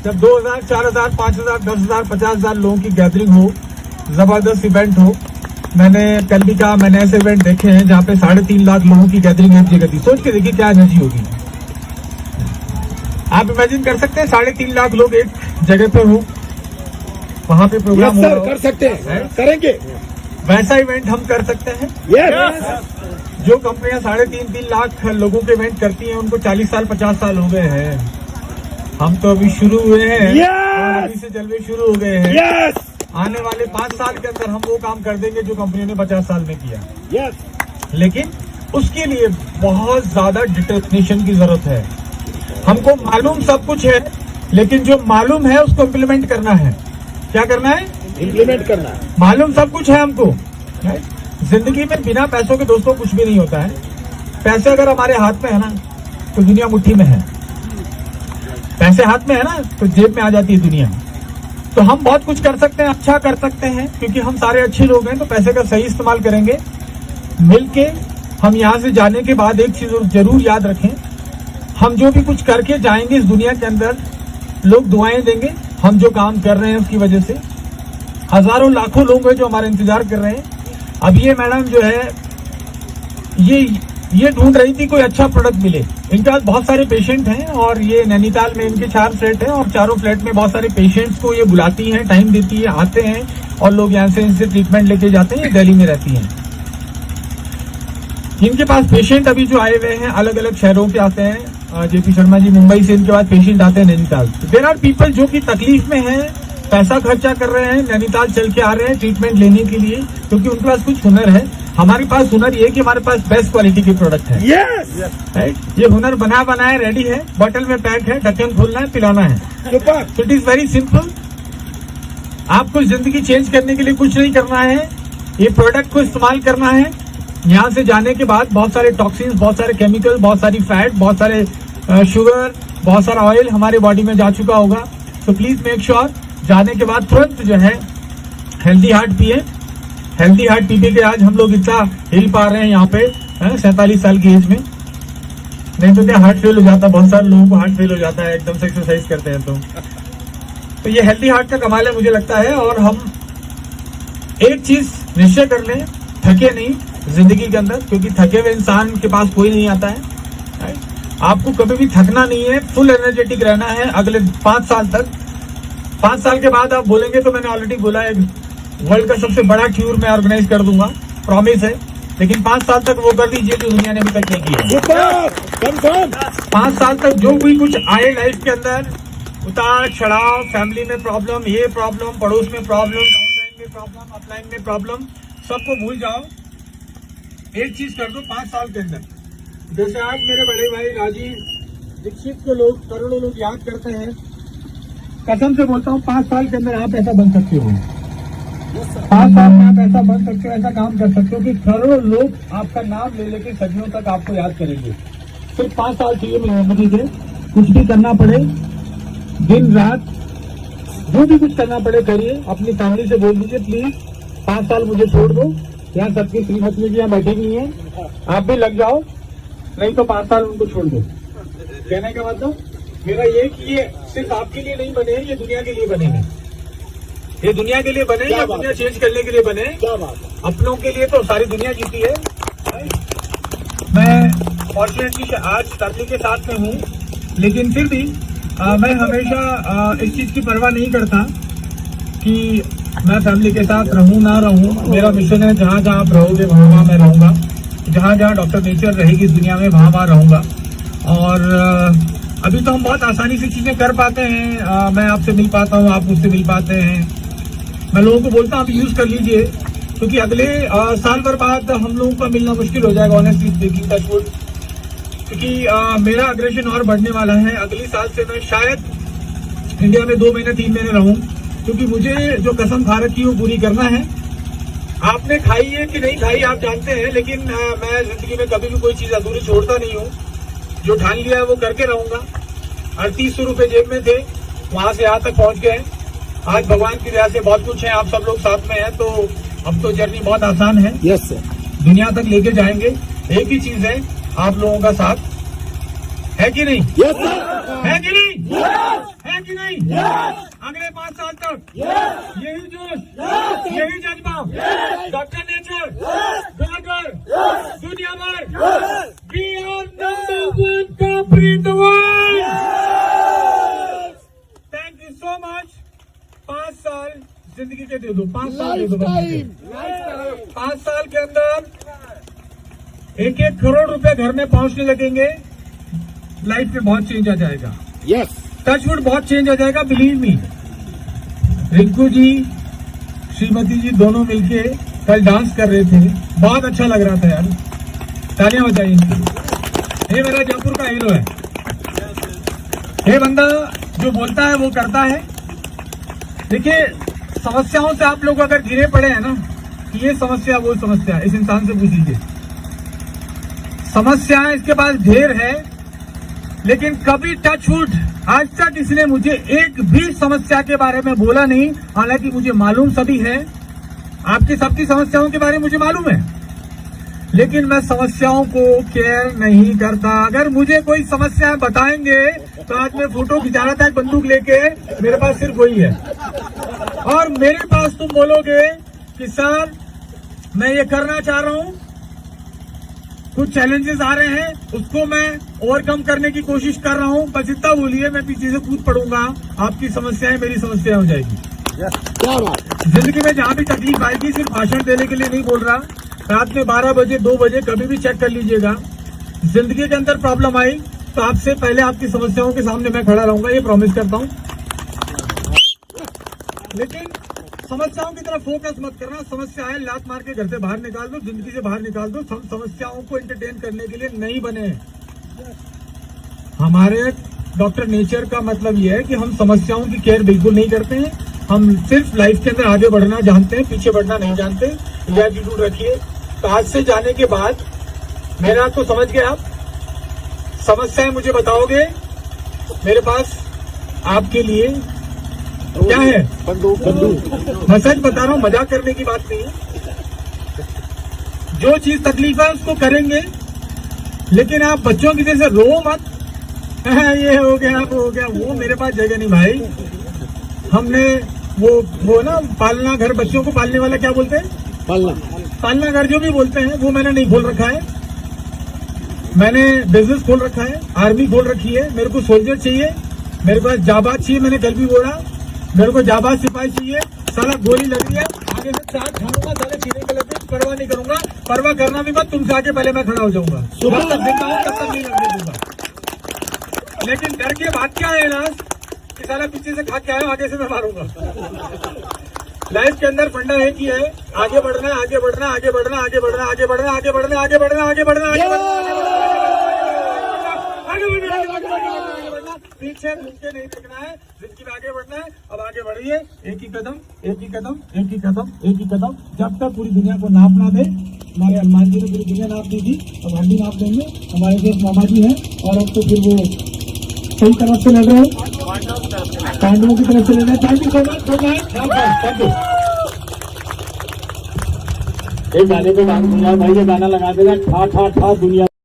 जब 2000, 4000, 5000, 10,000, 50,000 लोगों की गैदरिंग हो, जबरदस्त इवेंट हो। मैंने कल भी कहा, मैंने ऐसे इवेंट देखे हैं जहाँ पे 3.5 लाख लोगों की गैदरिंग एक जगह थी। सोच के देखिए क्या एनर्जी होगी। आप इमेजिन कर सकते हैं 3.5 लाख लोग एक जगह पे हो, वहाँ पे प्रोग्राम हो रहा हो। कर सकते हैं, करेंगे। वैसा इवेंट हम कर सकते हैं। जो कंपनियां 3.5 लाख लोगों के इवेंट करती हैं उनको 40 साल 50 साल हो गए हैं। हम तो अभी शुरू हुए हैं और अभी से जलवे शुरू हो गए हैं। आने वाले 5 साल के अंदर हम वो काम कर देंगे जो कंपनियों ने 50 साल में किया। लेकिन उसके लिए बहुत ज्यादा डिटर्मिनेशन की जरूरत है। हमको मालूम सब कुछ है, लेकिन जो मालूम है उसको इम्प्लीमेंट करना है। क्या करना है? इम्प्लीमेंट करना है। मालूम सब कुछ है हमको। जिंदगी में बिना पैसों के दोस्तों कुछ भी नहीं होता है। पैसे अगर हमारे हाथ में है ना तो दुनिया मुट्ठी में है। पैसे हाथ में है ना तो जेब में आ जाती है दुनिया। तो हम बहुत कुछ कर सकते हैं, अच्छा कर सकते हैं, क्योंकि हम सारे अच्छे लोग हैं। तो पैसे का सही इस्तेमाल करेंगे। मिलके हम यहाँ से जाने के बाद एक चीज जरूर याद रखें, हम जो भी कुछ करके जाएंगे इस दुनिया के अंदर, लोग दुआएं देंगे हम जो काम कर रहे हैं उसकी वजह से। हजारों लाखों लोग हैं जो हमारा इंतजार कर रहे हैं। अब ये मैडम जो है ये ढूंढ रही थी कोई अच्छा प्रोडक्ट मिले। इनके पास बहुत सारे पेशेंट हैं और ये नैनीताल में इनके 4 फ्लैट हैं और चारों फ्लैट में बहुत सारे पेशेंट्स को ये बुलाती हैं, टाइम देती है, आते हैं और लोग यहाँ से इनसे ट्रीटमेंट लेके जाते हैं। ये दिल्ली में रहती हैं। इनके पास पेशेंट अभी जो आए हुए हैं अलग अलग शहरों के आते हैं। जेपी शर्मा जी मुंबई से, इनके बाद पेशेंट आते हैं नैनीताल। देयर आर पीपल जो कि तकलीफ में हैं, पैसा खर्चा कर रहे हैं, नैनीताल चल के आ रहे हैं ट्रीटमेंट लेने के लिए, क्योंकि उनके पास कुछ हुनर है। हमारे पास हुनर ये कि हमारे पास बेस्ट क्वालिटी के प्रोडक्ट है। राइट? ये हुनर बना बनाए रेडी है, बोतल में पैक है, ढक्कन खोलना है, पिलाना है। So it is very simple. आपको जिंदगी चेंज करने के लिए कुछ नहीं करना है, ये प्रोडक्ट को इस्तेमाल करना है। यहाँ से जाने के बाद बहुत सारे टॉक्सिन्स, बहुत सारे केमिकल, बहुत सारी फैट, बहुत सारे शुगर, बहुत सारा ऑयल हमारे बॉडी में जा चुका होगा। तो प्लीज मेक श्योर जाने के बाद तुरंत जो है हेल्दी हार्ट पिए। हेल्दी हार्ट पी के आज हम लोग इतना हिल पा रहे हैं यहाँ पे 47 साल की एज में। नहीं तो क्या हार्ट फेल हो जाता, बहुत सारे लोगों को हार्ट फेल हो जाता है एकदम से एक्सरसाइज करते हैं। तो ये हेल्दी हार्ट का कमाल है मुझे लगता है। और हम एक चीज निश्चय कर लें, थके नहीं जिंदगी के अंदर, क्योंकि थके हुए इंसान के पास कोई नहीं आता है। आपको कभी भी थकना नहीं है, फुल एनर्जेटिक रहना है अगले 5 साल तक। 5 साल के बाद आप बोलेंगे तो मैंने ऑलरेडी बोला है वर्ल्ड का सबसे बड़ा टूर मैं ऑर्गेनाइज कर दूंगा, प्रॉमिस है। लेकिन 5 साल तक वो कर दीजिए जो दुनिया ने अभी तक नहीं किया। 5 साल तक जो भी कुछ आए लाइफ के अंदर, उतार चढ़ाव, फैमिली में प्रॉब्लम, ये प्रॉब्लम, पड़ोस में प्रॉब्लम, ऑनलाइन में प्रॉब्लम, ऑफलाइन में प्रॉब्लम, सबको भूल जाओ। एक चीज कर दो 5 साल के अंदर। जैसे आज मेरे बड़े भाई राजीव दीक्षित को लोग करोड़ों लोग याद करते हैं, कसम से बोलता हूँ 5 साल के अंदर आप ऐसा बन सकते हो। 5 साल में आप ऐसा बन सकते हो, ऐसा काम कर सकते हो कि करोड़ों लोग आपका नाम ले लेके सदियों तक आपको याद करेंगे। सिर्फ 5 साल चाहिए मेरे अनुमति से। कुछ भी करना पड़े, दिन रात जो भी कुछ करना पड़े करिए। अपनी फैमिली से बोल दीजिए प्लीज 5 साल मुझे छोड़ दो। यहाँ सबकी श्रीमती जी यहाँ बैठी नहीं है, आप भी लग जाओ, नहीं तो 5 साल उनको छोड़ दो। कहने का मतलब मेरा ये कि ये सिर्फ आपके लिए नहीं बने हैं, ये दुनिया के लिए बने हैं। ये दुनिया के लिए बने, या दुनिया चेंज करने के लिए बने। अपनों के लिए तो सारी दुनिया जीती है। मैं फॉर्चुनेटली आज फैमिली के साथ में हूँ, लेकिन फिर भी मैं हमेशा इस चीज की परवाह नहीं करता कि मैं फैमिली के साथ रहूं ना रहूं। मेरा मिशन है जहाँ जहाँ आप रहोगे वहाँ मैं रहूंगा, जहाँ जहाँ डॉक्टर नेचर रहेगी इस दुनिया में वहाँ रहूंगा। और अभी तो हम बहुत आसानी से चीजें कर पाते हैं। मैं आपसे मिल पाता हूँ, आप मुझसे मिल पाते हैं। मैं लोगों को बोलता हूँ आप यूज कर लीजिए, क्योंकि अगले साल भर बाद हम लोगों का मिलना मुश्किल हो जाएगा ऑनेस्टली स्पीकिंग, टच वुड। क्योंकि मेरा अग्रेशन और बढ़ने वाला है। अगले साल से मैं शायद इंडिया में 2 महीने 3 महीने रहूं, क्योंकि मुझे जो कसम खा रखी वो पूरी करना है। आपने खाई है कि नहीं खाई आप जानते हैं, लेकिन मैं जिंदगी में कभी भी कोई चीज अधूरी छोड़ता नहीं हूँ। जो ठान लिया है वो करके रहूंगा। 3800 रुपए जेब में थे, वहां से यहाँ तक पहुंच गए। आज भगवान की दया से बहुत कुछ है, आप सब लोग साथ में हैं, तो अब तो जर्नी बहुत आसान है। यस सर, दुनिया तक लेके जाएंगे। एक ही चीज है, आप लोगों का साथ। है कि नहीं? यस सर, है कि नहीं? है कि नहीं? अगले 5 साल तक यही जोश, यही जज्बा, डॉक्टर नेचर, ब्लॉगर, दुनिया भर, we are number 1 company in the world. Thank you so much. 5 साल जिंदगी के दे दो, 5 साल दे दो, 5 साल के अंदर 1-1 करोड़ रुपए घर में पहुंचने लगेंगे। लाइफ में बहुत चेंज आ जाएगा। यस टचवुड बहुत चेंज आ जाएगा, बिलीव मी। रिंकू जी, श्रीमती जी दोनों मिलके कल डांस कर रहे थे, बहुत अच्छा लग रहा था यार। तालियां बजाइए इनकी। ये मेरा जयपुर का हीरो है। ये बंदा जो बोलता है वो करता है। देखिए, समस्याओं से आप लोग अगर घिरे पड़े हैं ना, कि ये समस्या वो समस्या, इस इंसान से पूछ लीजिए। समस्याएं इसके पास ढेर है, लेकिन कभी टचवुड आज तक इसने मुझे एक भी समस्या के बारे में बोला नहीं। हालांकि मुझे मालूम सभी है, आपकी सबकी समस्याओं के बारे में मुझे मालूम है, लेकिन मैं समस्याओं को केयर नहीं करता। अगर मुझे कोई समस्याएं बताएंगे तो आज मैं फोटो खिंचा रहा था एक बंदूक लेके, मेरे पास सिर्फ वही है। और मेरे पास तुम बोलोगे कि सर मैं ये करना चाह रहा हूं, कुछ चैलेंजेस आ रहे हैं, उसको मैं ओवरकम करने की कोशिश कर रहा हूं, बस इतना बोलिए, मैं पीछे से कूद पड़ूंगा, आपकी समस्याएं मेरी समस्या हो जाएगी। क्या बात। जिंदगी में जहां भी तकलीफ आएगी, सिर्फ भाषण देने के लिए नहीं बोल रहा, रात में 12 बजे 2 बजे कभी भी चेक कर लीजिएगा। जिंदगी के अंदर प्रॉब्लम आई तो आपसे पहले आपकी समस्याओं के सामने मैं खड़ा रहूंगा, ये प्रॉमिस करता हूं। लेकिन समस्याओं की तरफ फोकस मत करना। समस्या है, लात मार के घर से बाहर निकाल दो, जिंदगी से बाहर निकाल दो। हम समस्याओं को एंटरटेन करने के लिए नहीं बने। हमारे डॉक्टर नेचर का मतलब यह है कि हम समस्याओं की केयर बिल्कुल नहीं करते हैं। हम सिर्फ लाइफ के अंदर आगे बढ़ना जानते हैं, पीछे बढ़ना नहीं जानते। ये एटीट्यूड रखिए। तो आज से जाने के बाद मेरा तो समझ गए आप, समस्याएं मुझे बताओगे, मेरे पास आपके लिए क्या है? बंदूक। मैं सच बता रहा हूँ, मजाक करने की बात नहीं है। जो चीज तकलीफ है उसको करेंगे, लेकिन आप बच्चों की जैसे रो मत। ये हो गया वो हो गया, वो मेरे पास जगह नहीं भाई। हमने वो ना पालना घर, बच्चों को पालने वाला क्या बोलते हैं? पालना घर जो भी बोलते हैं, वो मैंने नहीं खोल रखा है। मैंने बिजनेस खोल रखा है, आर्मी खोल रखी है। मेरे को सोल्जर चाहिए, मेरे पास जाबाज चाहिए। मैंने कल भी बोला, मेरे को जाबाज सिपाही चाहिए। साला गोली लग रही है, आगे से 4 खाऊंगा, साले सीने के लगे, परवाह नहीं करूंगा। परवाह करना भी मत, तुमसे आगे पहले मैं खड़ा हो जाऊंगा। जब तक जिंदा हूं तब तक नहीं लगने दूंगा। लेकिन डर के बाद क्या है ना, कि साला पीछे से खा के आया, आगे से मैं मारूंगा। लाइफ के अंदर फंडा है कि है आगे बढ़ना है, आगे बढ़ना, आगे बढ़ना, आगे बढ़ना, आगे बढ़ना, आगे बढ़ना, आगे बढ़ना, आगे बढ़ना, आगे बढ़ना, पीछे मुझे नहीं देखना है, जिंदगी में आगे बढ़ना है। अब आगे बढ़िए, एक ही कदम, एक ही कदम, एक ही कदम, एक ही कदम। जब तक पूरी दुनिया को नाप ना दे, हमारे हनुमान जी ने पूरी दुनिया नाप दी थी, अब हम भी नाप देंगे। हमारे दोस्त मामा जी हैं, और अब तो फिर वो सही तरफ से लड़ रहे हैं, पांडवों की तरफ से लड़ रहे हैं। Thank you so much, good night, thank you. एक गाने पे गाना भाई, ये गाना लगा देना, ठा ठा ठा दुनिया।